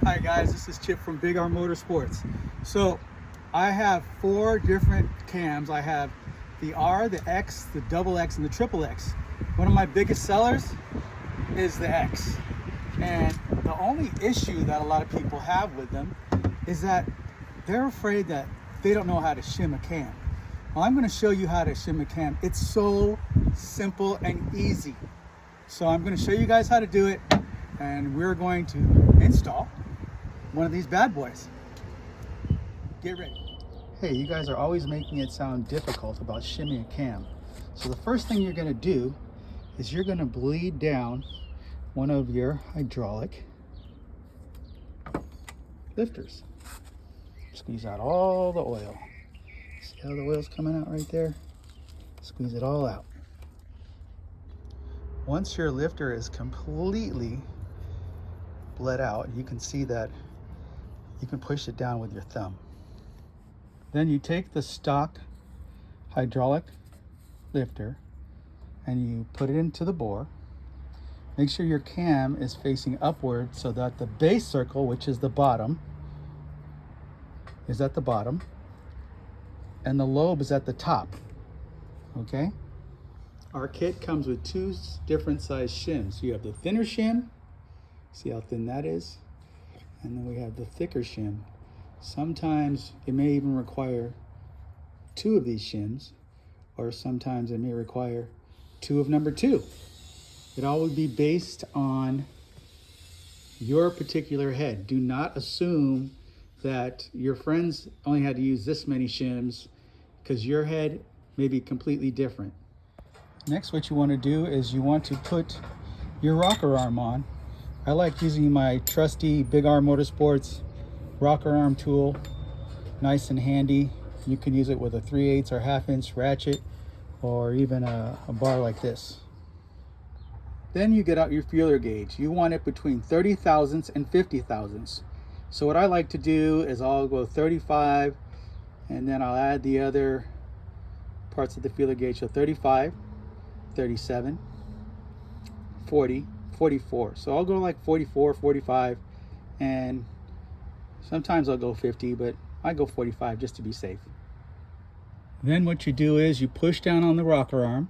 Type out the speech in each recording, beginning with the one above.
Hi guys, this is Chip from Big R Motorsports. So I have 4 different cams. I have the R, the X, the double X, and the triple X. One of my biggest sellers is the X. And the only issue that a lot of people have with them is that they're afraid that they don't know how to shim a cam. Well, I'm going to show you how to shim a cam. It's so simple and easy. So I'm going to show you guys how to do it, and we're going to install one of these bad boys. Get ready. Hey, you guys are always making it sound difficult about shimming a cam. So the first thing you're going to do is you're going to bleed down one of your hydraulic lifters. Squeeze out all the oil. See how the oil's coming out right there? Squeeze it all out. Once your lifter is completely bled out, you can see that you can push it down with your thumb. Then you take the stock hydraulic lifter and you put it into the bore. Make sure your cam is facing upward so that the base circle, which is the bottom, is at the bottom and the lobe is at the top. Okay? Our kit comes with 2 different size shims. You have the thinner shim, see how thin that is? And then we have the thicker shim. Sometimes it may even require 2 of these shims, or sometimes it may require 2 of number 2. It all would be based on your particular head. Do not assume that your friends only had to use this many shims, because your head may be completely different. Next, what you want to do is you want to put your rocker arm on. I like using my trusty Big R Motorsports rocker arm tool. Nice and handy. You can use it with a 3/8 or 1/2 inch ratchet, or even a bar like this. Then you get out your feeler gauge. You want it between 30 thousandths and 50 thousandths. So what I like to do is I'll go 35, and then I'll add the other parts of the feeler gauge. So 35, 37, 40, 44. So I'll go like 44, 45, and sometimes I'll go 50, but I go 45 just to be safe. Then what you do is you push down on the rocker arm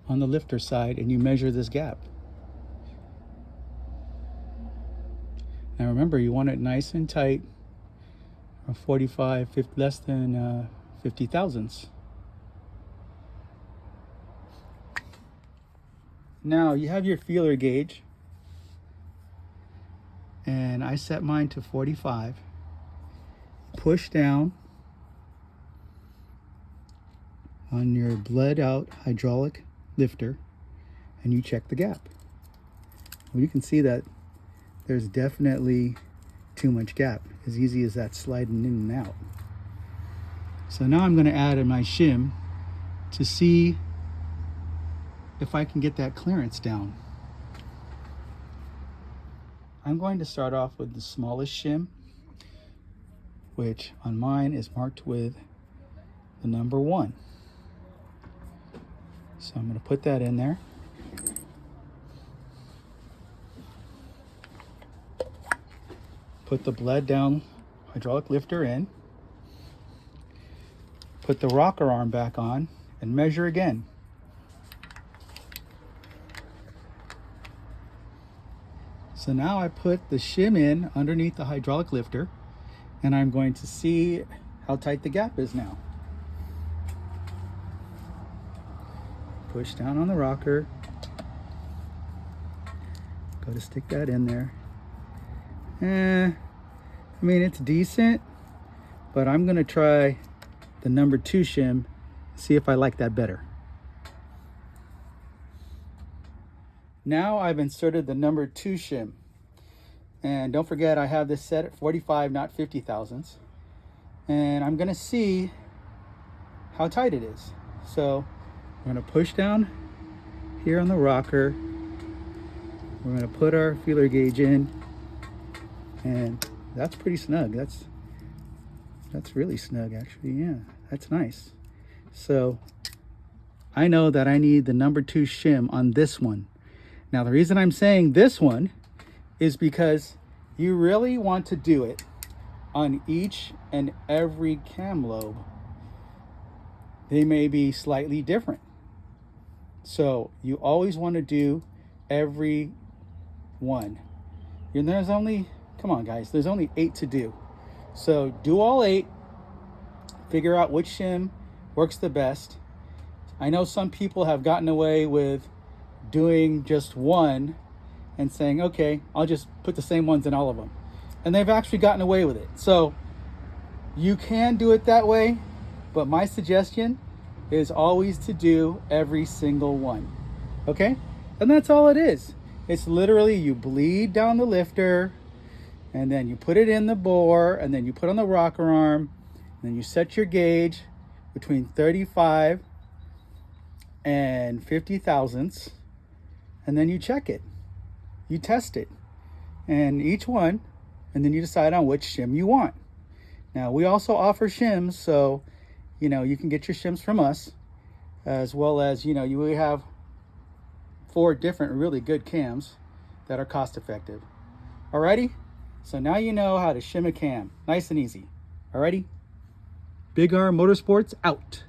on the lifter side and you measure this gap. Now remember, you want it nice and tight, 45, 50, less than 50 thousandths. Now you have your feeler gauge, and I set mine to 45. Push down on your bled out hydraulic lifter and you check the gap. Well, you can see that there's definitely too much gap, as easy as that sliding in and out. So now I'm going to add in my shim to see if I can get that clearance down. I'm going to start off with the smallest shim, which on mine is marked with the number 1. So I'm going to put that in there. Put the bled down hydraulic lifter in. Put the rocker arm back on and measure again. So now I put the shim in underneath the hydraulic lifter, and I'm going to see how tight the gap is now. Push down on the rocker. Go to stick that in there. I mean, it's decent, but I'm gonna try the number 2 shim, see if I like that better. Now I've inserted the number 2 shim. And don't forget, I have this set at 45, not 50 thousandths. And I'm gonna see how tight it is. So we're gonna push down here on the rocker. We're gonna put our feeler gauge in, and that's pretty snug. That's really snug, actually. Yeah, that's nice. So I know that I need the number 2 shim on this one. Now the reason I'm saying this one is because you really want to do it on each and every cam lobe. They may be slightly different. So you always want to do every one. And there's only, come on guys, there's only 8 to do. So do all 8, figure out which shim works the best. I know some people have gotten away with doing just one and saying, okay, I'll just put the same ones in all of them. And they've actually gotten away with it. So you can do it that way, but my suggestion is always to do every single one, okay? And that's all it is. It's literally you bleed down the lifter, and then you put it in the bore, and then you put on the rocker arm, and then you set your gauge between 35 and 50 thousandths, and then you check it. You test it, and each one, and then you decide on which shim you want. Now, we also offer shims, so, you know, you can get your shims from us, as well as, you know, you have 4 different really good cams that are cost effective. Alrighty? So now you know how to shim a cam. Nice and easy. Alrighty? Big R Motorsports out.